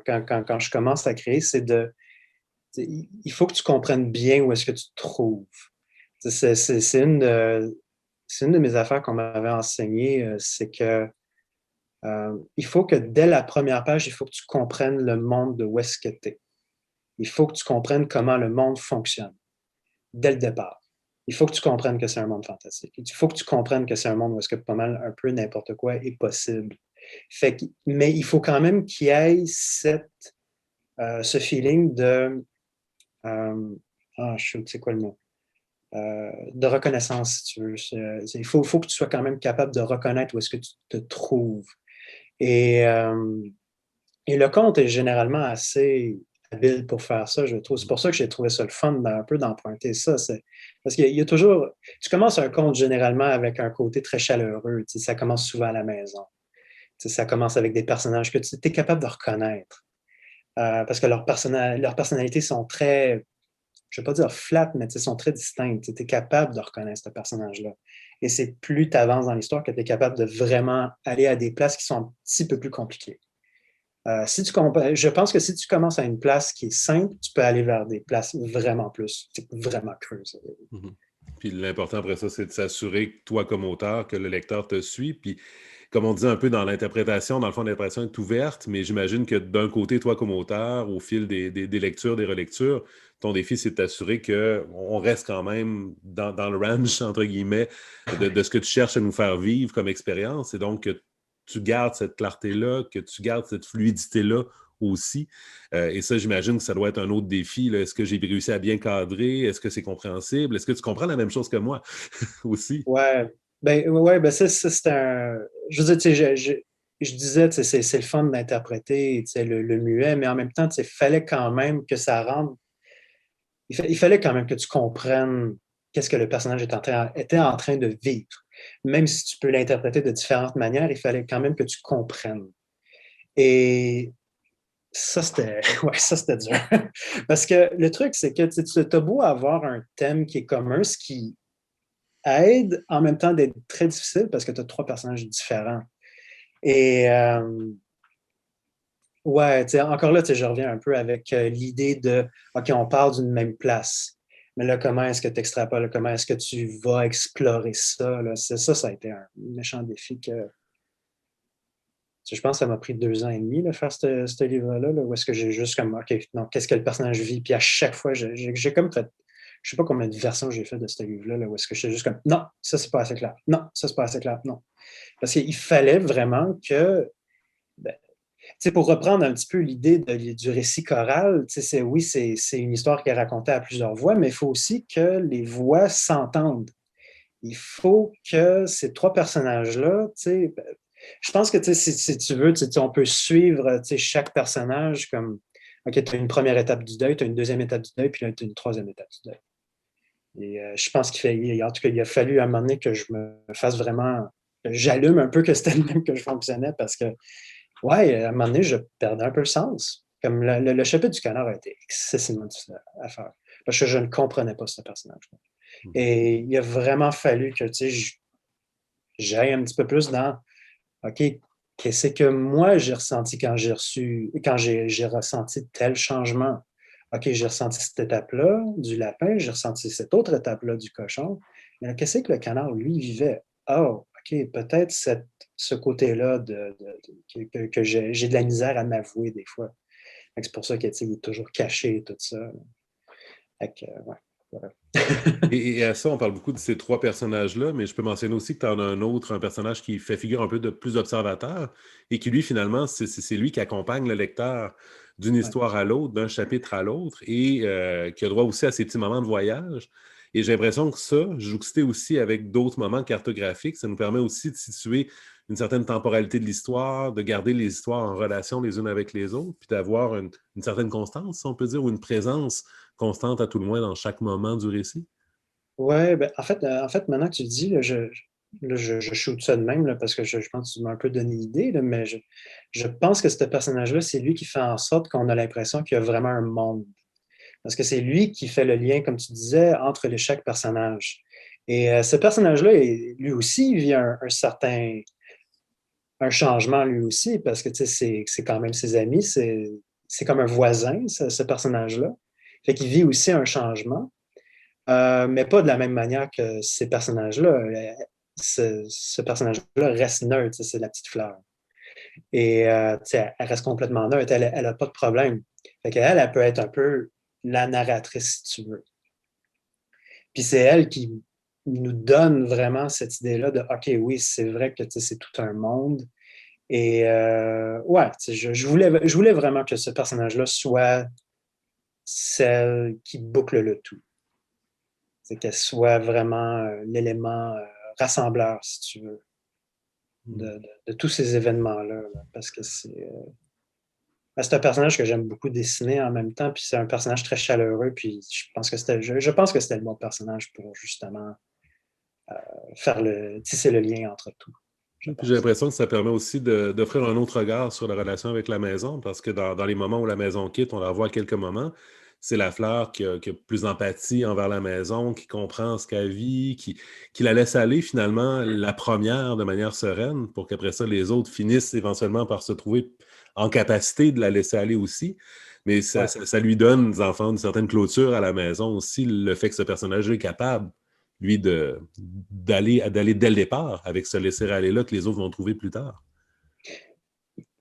quand je commence à créer, il faut que tu comprennes bien où est-ce que tu te trouves. C'est une de mes affaires qu'on m'avait enseigné, c'est que il faut que dès la première page, il faut que tu comprennes le monde de où est-ce que tu es. Il faut que tu comprennes comment le monde fonctionne dès le départ. Il faut que tu comprennes que c'est un monde fantastique. Il faut que tu comprennes que c'est un monde où est-ce que pas mal un peu n'importe quoi est possible. Mais il faut quand même qu'il y ait ce feeling de c'est quoi le mot? De reconnaissance, si tu veux. Il faut que tu sois quand même capable de reconnaître où est-ce que tu te trouves. Et, euh, et le conte est généralement habile pour faire ça, je trouve. C'est pour ça que j'ai trouvé ça le fun un peu d'emprunter ça. Parce qu'il y a toujours. Tu commences un conte généralement avec un côté très chaleureux. Ça commence souvent à la maison. Ça commence avec des personnages que tu es capable de reconnaître. Parce que leurs personnalités sont très, je ne vais pas dire flat, mais sont très distinctes. Tu es capable de reconnaître ce personnage-là. Et c'est plus tu avances dans l'histoire que tu es capable de vraiment aller à des places qui sont un petit peu plus compliquées. Je pense que si tu commences à une place qui est simple, tu peux aller vers des places vraiment creuses. Mhm. Puis l'important après ça, c'est de s'assurer, toi comme auteur, que le lecteur te suit. Puis comme on dit un peu dans l'interprétation, dans le fond, l'interprétation est ouverte, mais j'imagine que d'un côté, toi comme auteur, au fil des lectures, des relectures, ton défi, c'est de t'assurer qu'on reste quand même dans le range, entre guillemets, de ce que tu cherches à nous faire vivre comme expérience. Et donc, que tu gardes cette clarté-là, que tu gardes cette fluidité-là aussi. Et ça, j'imagine que ça doit être un autre défi, là. Est-ce que j'ai réussi à bien cadrer? Est-ce que c'est compréhensible? Est-ce que tu comprends la même chose que moi aussi? Ouais, ça, c'est un. Je veux dire, tu sais, je disais, tu sais, c'est le fun d'interpréter, tu sais, le muet, mais en même temps, tu sais, il fallait quand même que ça rentre. Il fallait quand même que tu comprennes qu'est-ce que le personnage était en train de vivre. Même si tu peux l'interpréter de différentes manières, il fallait quand même que tu comprennes. Et ça, c'était ouais, ça, c'était dur. Parce que le truc, c'est que tu as beau avoir un thème qui est commun, ce qui aide en même temps d'être très difficile parce que tu as trois personnages différents. Et ouais, encore là, je reviens un peu avec l'idée de OK, on part d'une même place. Mais là, comment est-ce que tu extrapoles? Comment est-ce que tu vas explorer ça? Là? Ça a été un méchant défi que je pense que ça m'a pris 2 ans et demi de faire ce livre-là, là, où est-ce que j'ai juste comme OK, non, qu'est-ce que le personnage vit? Puis à chaque fois, j'ai comme fait, je sais pas combien de versions j'ai fait de ce livre-là, là, où est-ce que j'étais juste comme non, ça c'est pas assez clair. Non, ça c'est pas assez clair. Non. Parce qu'il fallait vraiment que ben, pour reprendre un petit peu l'idée du récit choral, oui, c'est une histoire qui est racontée à plusieurs voix, mais il faut aussi que les voix s'entendent. Il faut que ces trois personnages-là, je pense que si tu veux, on peut suivre chaque personnage comme, OK, tu as une première étape du deuil, tu as une deuxième étape du deuil, puis là, tu as une troisième étape du deuil. Et je pense en tout cas, il a fallu à un moment donné que je me fasse vraiment, j'allume un peu que c'était le même que je fonctionnais parce que ouais, à un moment donné, je perdais un peu le sens. Comme le chapitre du canard a été excessivement difficile à faire. Parce que je ne comprenais pas ce personnage. Et il a vraiment fallu que j'aille un petit peu plus dans OK, qu'est-ce que moi j'ai ressenti quand j'ai ressenti tel changement. OK, j'ai ressenti cette étape-là du lapin, j'ai ressenti cette autre étape-là du cochon. Mais qu'est-ce que le canard, lui, vivait? Oh, OK, peut-être ce côté-là que j'ai de la misère à m'avouer des fois. C'est pour ça qu'il est toujours caché et tout ça. Ouais, voilà. Et à ça, on parle beaucoup de ces trois personnages-là, mais je peux mentionner aussi que tu en as un autre, un personnage qui fait figure un peu de plus observateur et qui, lui, finalement, c'est lui qui accompagne le lecteur d'une Ouais. histoire à l'autre, d'un chapitre à l'autre et qui a droit aussi à ces petits moments de voyage. Et j'ai l'impression que ça, jouxté aussi avec d'autres moments cartographiques, ça nous permet aussi de situer une certaine temporalité de l'histoire, de garder les histoires en relation les unes avec les autres, puis d'avoir une certaine constance, si on peut dire, ou une présence constante à tout le moins dans chaque moment du récit. Ouais, ben, en fait, maintenant que tu le dis, là, je shoot ça de même là, parce que je pense que tu m'as un peu donné l'idée, là, mais je pense que ce personnage-là, c'est lui qui fait en sorte qu'on a l'impression qu'il y a vraiment un monde. Parce que c'est lui qui fait le lien, comme tu disais, entre chaque personnage. Et ce personnage-là, lui aussi, il vit un certain un changement lui aussi, parce que c'est quand même ses amis, c'est comme un voisin, ce personnage-là. Fait qu'il vit aussi un changement. Mais pas de la même manière que ces personnages-là. Ce personnage-là reste neutre, c'est la petite fleur. Et elle reste complètement neutre, elle n'a pas de problème. Fait qu'elle, elle peut être un peu la narratrice, si tu veux. Puis c'est elle qui nous donne vraiment cette idée-là de OK, oui, c'est vrai que c'est tout un monde. Et ouais, je voulais vraiment que ce personnage-là soit celle qui boucle le tout. C'est qu'elle soit vraiment l'élément rassembleur, si tu veux, de tous ces événements-là. Là, parce que C'est un personnage que j'aime beaucoup dessiner en même temps, puis c'est un personnage très chaleureux, puis je pense que c'était le bon personnage pour justement tisser le lien entre tout, je Puis j'ai pense. l'impression que ça permet aussi d'offrir un autre regard sur la relation avec la maison, parce que dans les moments où la maison quitte, on la voit à quelques moments, c'est la fleur qui a plus d'empathie envers la maison, qui comprend ce qu'elle vit, qui la laisse aller finalement la première de manière sereine, pour qu'après ça, les autres finissent éventuellement par se trouver en capacité de la laisser aller aussi. Mais Ouais. ça lui donne, les enfants, une certaine clôture à la maison aussi, le fait que ce personnage est capable lui, d'aller dès le départ avec ce laisser-aller-là que les autres vont trouver plus tard.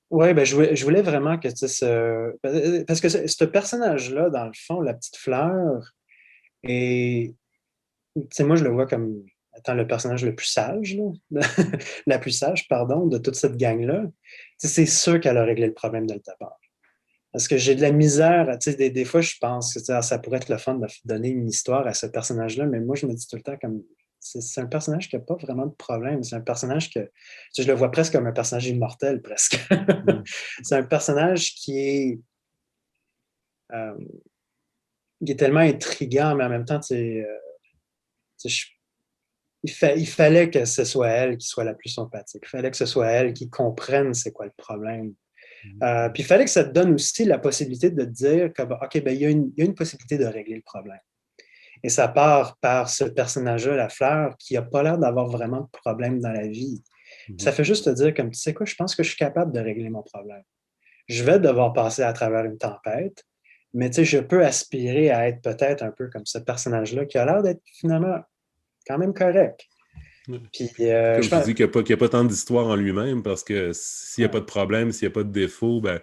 Oui, ben je voulais vraiment que tu sais, parce que ce personnage-là, dans le fond, la petite fleur, et tu sais, moi, je le vois comme étant le personnage le plus sage, là, la plus sage, pardon, de toute cette gang-là. Tu sais, c'est sûr qu'elle a réglé le problème dès le départ. Parce que j'ai de la misère, tu sais, des fois, je pense que tu sais, ça pourrait être le fun de donner une histoire à ce personnage-là, mais moi, je me dis tout le temps comme, c'est un personnage qui n'a pas vraiment de problème. C'est un personnage que, tu sais, je le vois presque comme un personnage immortel, presque. Mm. C'est un personnage euh, qui est tellement intriguant, mais en même temps, tu sais, il fallait que ce soit elle qui soit la plus sympathique. Il fallait que ce soit elle qui comprenne c'est quoi le problème. Puis il fallait que ça te donne aussi la possibilité de te dire que, ben, OK, ben, il y a une possibilité de régler le problème. Et ça part par ce personnage-là, la fleur, qui n'a pas l'air d'avoir vraiment de problème dans la vie. Ça Mhm. fait juste te dire, comme tu sais quoi, je pense que je suis capable de régler mon problème. Je vais devoir passer à travers une tempête, mais tu sais, je peux aspirer à être peut-être un peu comme ce personnage-là qui a l'air d'être finalement quand même correct. Ouais. Puis, Puis comme je tu pense, dis, qu'il n'y a pas tant d'histoire en lui-même, parce que s'il n'y a ouais. pas de problème, s'il n'y a pas de défaut, ben,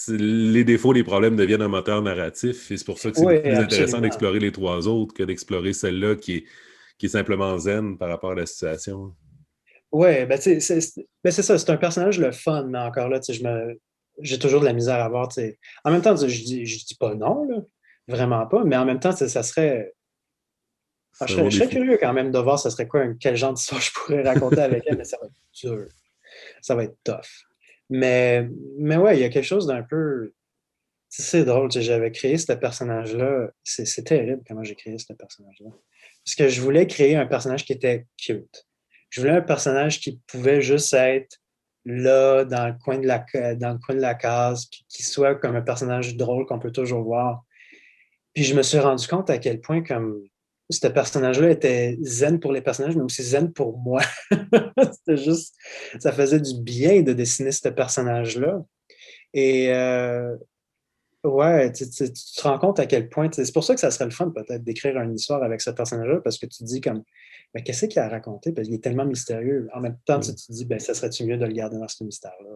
les défauts, les problèmes deviennent un moteur narratif. Et c'est pour ça que c'est Oui, beaucoup plus intéressant absolument. d'explorer les trois autres que d'explorer celle-là qui est simplement zen par rapport à la situation. Oui, ben, tu sais, ben, c'est ça, c'est un personnage le fun, mais encore là, tu sais, j'ai toujours de la misère à voir, tu sais. En même temps, tu sais, je dis pas non, là, vraiment pas, mais en même temps, tu sais, ça serait. C'est un Je beau serais défi. curieux quand même de voir ce serait quoi, quel genre d'histoire je pourrais raconter avec elle, mais ça va être dur. Ça va être tough. Mais, mais ouais, il y a quelque chose d'un peu. C'est drôle, tu sais, j'avais créé ce personnage-là. C'est terrible comment j'ai créé ce personnage-là. Parce que je voulais créer un personnage qui était cute. Je voulais un personnage qui pouvait juste être là, dans le coin de la case, puis qui soit comme un personnage drôle qu'on peut toujours voir. Puis je me suis rendu compte à quel point comme ce personnage-là était zen pour les personnages, mais aussi zen pour moi. C'était juste, ça faisait du bien de dessiner ce personnage-là. Et ouais, tu te rends compte à quel point. C'est pour ça que ça serait le fun peut-être d'écrire une histoire avec ce personnage-là, parce que tu te dis comme, mais qu'est-ce qu'il a raconté? Parce qu'il est tellement mystérieux. En même temps, tu te dis, ben, ça serait-tu mieux de le garder dans ce mystère-là?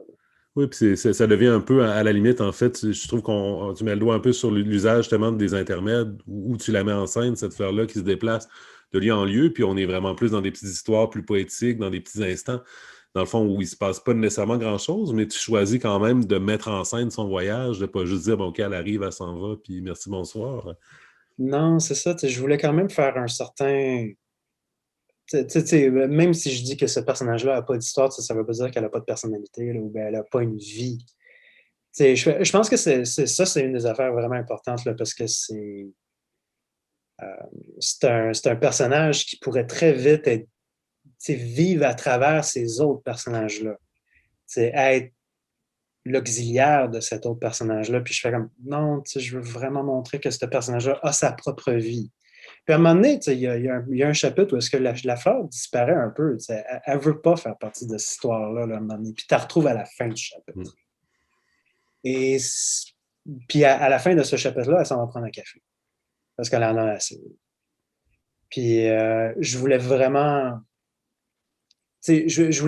Oui, puis ça devient un peu à la limite, en fait, je trouve qu'on tu mets le doigt un peu sur l'usage justement des intermèdes où tu la mets en scène, cette fleur-là qui se déplace de lieu en lieu, puis on est vraiment plus dans des petites histoires plus poétiques, dans des petits instants, dans le fond, où il ne se passe pas nécessairement grand-chose, mais tu choisis quand même de mettre en scène son voyage, de pas juste dire, bon, OK, elle arrive, elle s'en va, puis merci, bonsoir. Non, c'est ça. Je voulais quand même faire un certain. Même si je dis que ce personnage-là n'a pas d'histoire, ça ne veut pas dire qu'elle n'a pas de personnalité là, ou ben, elle n'a pas une vie. Je pense que ça, c'est une des affaires vraiment importantes là, parce que c'est un personnage qui pourrait très vite vivre à travers ces autres personnages-là. Être l'auxiliaire de cet autre personnage-là. Puis je fais comme, non, je veux vraiment montrer que ce personnage-là a sa propre vie. Puis à un moment donné, il y a un chapitre où est-ce que la fleur disparaît un peu. Elle ne veut pas faire partie de cette histoire-là, là, à un moment donné. Puis tu la retrouves à la fin du Mm. chapitre. Et puis à la fin de ce chapitre-là, elle s'en va prendre un café. Parce qu'elle en a assez. Puis je voulais vraiment. Je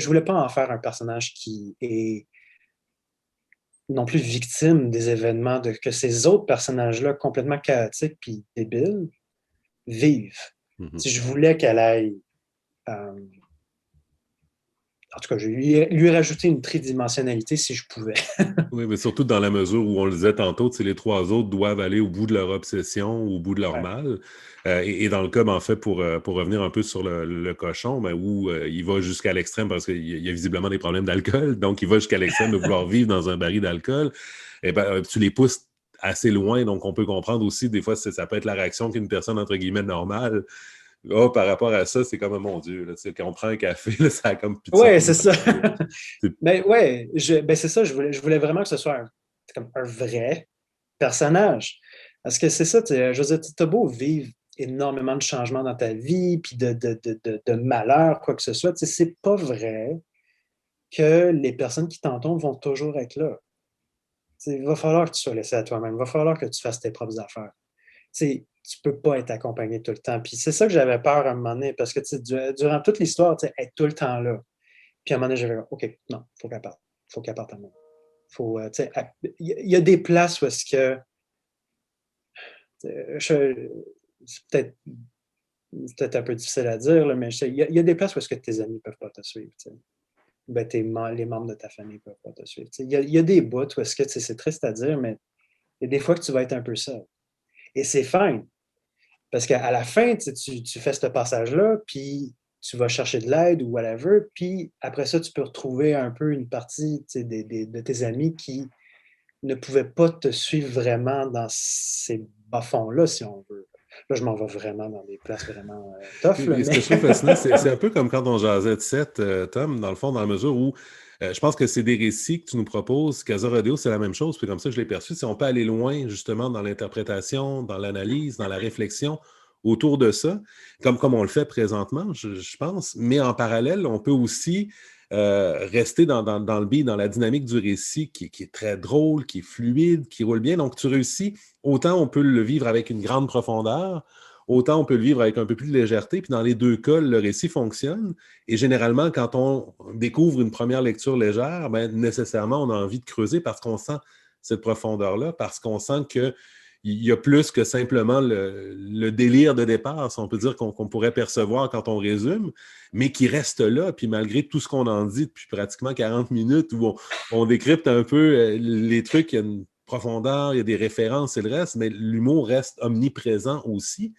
voulais pas en faire un personnage qui est non plus victime des événements que ces autres personnages-là, complètement chaotiques puis débiles, vivent. Mhm. Si je voulais qu'elle aille en tout cas, je lui rajouter une tridimensionnalité si je pouvais. Oui, mais surtout dans la mesure où on le disait tantôt, les trois autres doivent aller au bout de leur obsession, au bout de leur Ouais. mal. Et dans le cas, ben, en fait, pour revenir un peu sur le cochon, ben, où il va jusqu'à l'extrême parce qu'il y a visiblement des problèmes d'alcool, donc il va jusqu'à l'extrême de vouloir vivre dans un baril d'alcool, et ben, tu les pousses assez loin, donc on peut comprendre aussi, des fois, ça peut être la réaction qu'une personne, entre guillemets, normale. Là, par rapport à ça, c'est comme, mon Dieu, là, quand on prend un café, là, ça a comme plus de Ouais, sens. c'est ça. C'est- Mais ouais, ben c'est ça, je voulais vraiment que ce soit comme un vrai personnage. Parce que c'est ça, je veux dire, t'as beau vivre énormément de changements dans ta vie, puis de malheur, quoi que ce soit, c'est pas vrai que les personnes qui t'entourent vont toujours être là. Il va falloir que tu sois laissé à toi-même, il va falloir que tu fasses tes propres affaires. Tu peux pas être accompagné tout le temps. Puis c'est ça que j'avais peur à un moment donné, parce que durant toute l'histoire, être tout le temps là. Puis à un moment donné, j'avais dit, OK, non, il faut qu'elle parte. Il faut qu'elle parte à moi. Faut, il y a des places où est-ce que c'est peut-être un peu difficile à dire, là, mais il y a des places où est-ce que tes amis ne peuvent pas te suivre. Ben, les membres de ta famille ne peuvent pas te suivre. Il y a des bouts où est-ce que c'est triste à dire, mais il y a des fois que tu vas être un peu seul. Et c'est fine. Parce qu'à la fin, tu fais ce passage-là, puis tu vas chercher de l'aide ou whatever, puis après ça, tu peux retrouver un peu une partie de tes amis qui ne pouvaient pas te suivre vraiment dans ces bas-fonds-là, si on veut. Là, je m'en vais vraiment dans des places vraiment tough, là, Et ce mais que je trouve fascinant, c'est un peu comme quand on jasait de Seth, Tom, dans le fond, dans la mesure où je pense que c'est des récits que tu nous proposes. Casa Rodeo, c'est la même chose, puis comme ça, je l'ai perçu. Si on peut aller loin, justement, dans l'interprétation, dans l'analyse, dans la réflexion autour de ça, comme on le fait présentement, je pense. Mais en parallèle, on peut aussi rester dans le beat, dans la dynamique du récit qui est très drôle, qui est fluide, qui roule bien. Donc, tu réussis. Autant on peut le vivre avec une grande profondeur, autant on peut le vivre avec un peu plus de légèreté. Puis dans les deux cas, le récit fonctionne. Et généralement, quand on découvre une première lecture légère, ben, nécessairement, on a envie de creuser parce qu'on sent cette profondeur-là, parce qu'on sent qu'il y a plus que simplement le délire de départ, si on peut dire, qu'on pourrait percevoir quand on résume, mais qui reste là. Puis malgré tout ce qu'on en dit depuis pratiquement 40 minutes, où on décrypte un peu les trucs, il y a une profondeur, il y a des références et le reste, mais l'humour reste omniprésent aussi.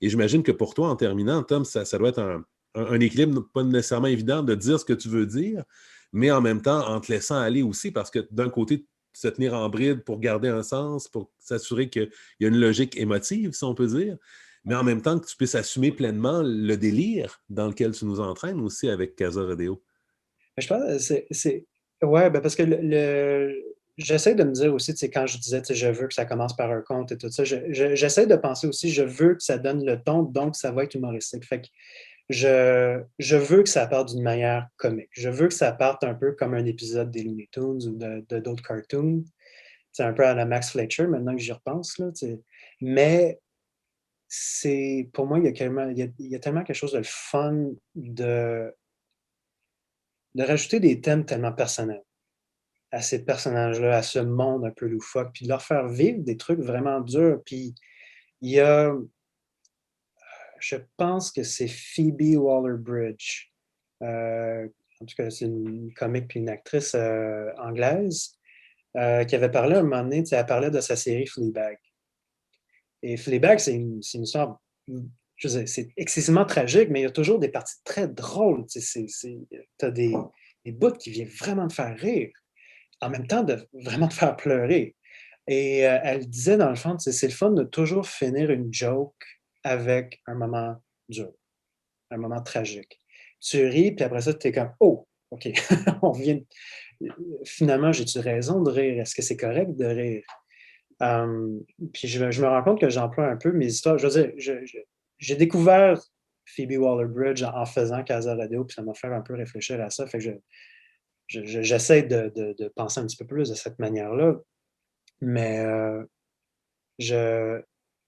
Et j'imagine que pour toi, en terminant, Tom, ça doit être un équilibre pas nécessairement évident de dire ce que tu veux dire, mais en même temps, en te laissant aller aussi, parce que d'un côté, se tenir en bride pour garder un sens, pour s'assurer qu'il y a une logique émotive, si on peut dire, mais en même temps que tu puisses assumer pleinement le délire dans lequel tu nous entraînes aussi avec Casa Rodeo. je pense que ouais, ben parce que j'essaie de me dire aussi, quand je disais, je veux que ça commence par un conte et tout ça, j'essaie de penser aussi, je veux que ça donne le ton, donc ça va être humoristique. Fait que je veux que ça parte d'une manière comique. Je veux que ça parte un peu comme un épisode des Looney Tunes ou de d'autres cartoons. C'est un peu à la Max Fletcher, maintenant que j'y repense, là, mais pour moi, il y a tellement quelque chose de fun de rajouter des thèmes tellement personnels à ces personnages-là, à ce monde un peu loufoque, puis de leur faire vivre des trucs vraiment durs. Puis il y a, je pense que c'est Phoebe Waller-Bridge, en tout cas, c'est une comique puis une actrice anglaise, qui avait parlé un moment donné, elle parlait de sa série Fleabag. Et Fleabag, c'est une histoire, je veux dire, c'est excessivement tragique, mais il y a toujours des parties très drôles. Tu as des bouts qui viennent vraiment te faire rire, en même temps de vraiment te faire pleurer. Et elle disait, dans le fond, c'est le fun de toujours finir une joke avec un moment dur, un moment tragique. Tu ris, puis après ça, tu es comme, oh, OK, on vient. Finalement, j'ai-tu raison de rire? Est-ce que c'est correct de rire? Puis je me rends compte que j'emploie un peu mes histoires. Je veux dire, j'ai découvert Phoebe Waller-Bridge en faisant Casa Radio, puis ça m'a fait un peu réfléchir à ça. Fait que j'essaie de penser un petit peu plus de cette manière-là, mais je,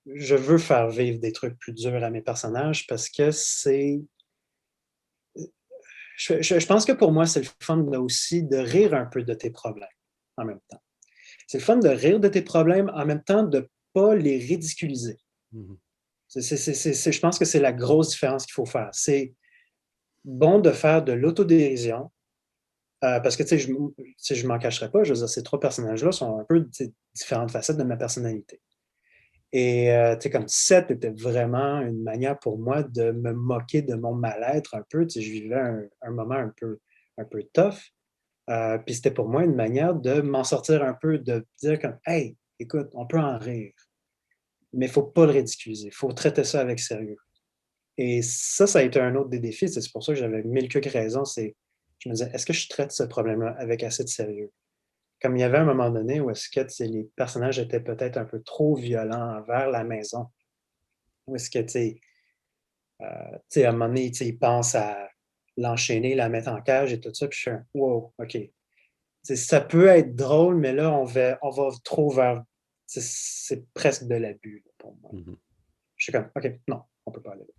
je veux faire vivre des trucs plus durs à mes personnages parce que c'est. Je pense que pour moi, c'est le fun aussi de rire un peu de tes problèmes en même temps. C'est le fun de rire de tes problèmes en même temps de ne pas les ridiculiser. Mhm. Je pense que c'est la grosse différence qu'il faut faire. C'est bon de faire de l'autodérision, Parce que, je m'en cacherai pas, je veux dire, ces trois personnages-là sont un peu différentes facettes de ma personnalité. Et comme Seth était vraiment une manière pour moi de me moquer de mon mal-être un peu. Je vivais un moment un peu tough. Puis c'était pour moi une manière de m'en sortir un peu, de dire comme Hey, écoute, on peut en rire, mais il ne faut pas le ridiculiser. Il faut traiter ça avec sérieux. Et ça a été un autre des défis. C'est pour ça que j'avais mille quelques raisons. Je me disais, est-ce que je traite ce problème-là avec assez de sérieux? Comme il y avait un moment donné où est-ce que les personnages étaient peut-être un peu trop violents envers la maison. Où est-ce que, à un moment donné, ils pensent à l'enchaîner, la mettre en cage et tout ça, puis je suis un wow, OK. Ça peut être drôle, mais là, on va trop vers. C'est presque de l'abus là, pour moi. Mhm. Je suis comme, OK, non, on peut pas aller là.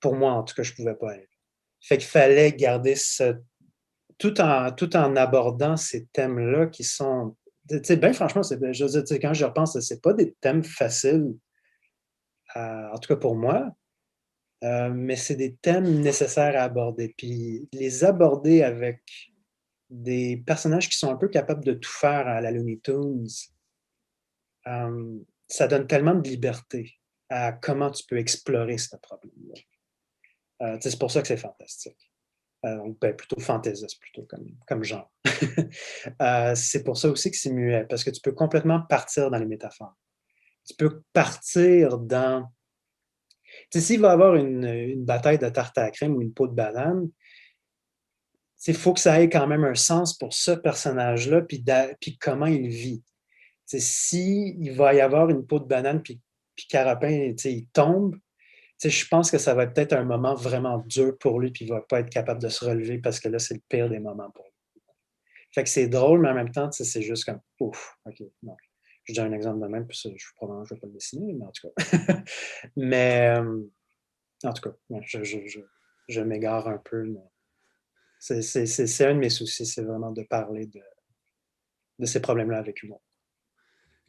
Pour moi, en tout cas, je pouvais pas aller là. Fait qu'il fallait garder tout en abordant ces thèmes-là qui sont. Ben franchement, je veux dire, quand je repense, c'est pas des thèmes faciles, en tout cas pour moi. Mais c'est des thèmes nécessaires à aborder. Puis les aborder avec des personnages qui sont un peu capables de tout faire à la Looney Tunes, ça donne tellement de liberté à comment tu peux explorer ce problème-là. C'est pour ça que c'est fantastique. Plutôt fantaisiste, plutôt comme genre. C'est pour ça aussi que c'est muet, parce que tu peux complètement partir dans les métaphores. Tu peux partir dans. S'il va y avoir une bataille de tarte à la crème ou une peau de banane, il faut que ça ait quand même un sens pour ce personnage-là, puis comment il vit. S'il va y avoir une peau de banane, puis Carapin, il tombe, je pense que ça va être peut-être un moment vraiment dur pour lui, puis il ne va pas être capable de se relever parce que là, c'est le pire des moments pour lui. Fait que c'est drôle, mais en même temps, c'est juste comme ouf, OK, non. Je dis un exemple de même, puis ça, probablement, je ne vais pas le dessiner, mais en tout cas. Mais en tout cas, je m'égare un peu, mais c'est un de mes soucis, c'est vraiment de parler de ces problèmes-là avec humour.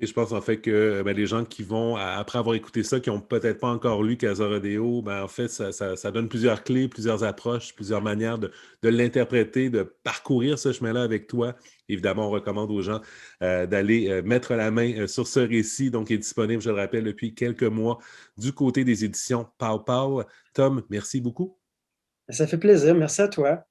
Et je pense en fait que les gens qui vont, après avoir écouté ça, qui n'ont peut-être pas encore lu Casa Rodeo, en fait, ça donne plusieurs clés, plusieurs approches, plusieurs manières de l'interpréter, de parcourir ce chemin-là avec toi. Évidemment, on recommande aux gens d'aller mettre la main sur ce récit, donc qui est disponible, je le rappelle, depuis quelques mois du côté des éditions Pow Pow. Tom, merci beaucoup. Ça fait plaisir. Merci à toi.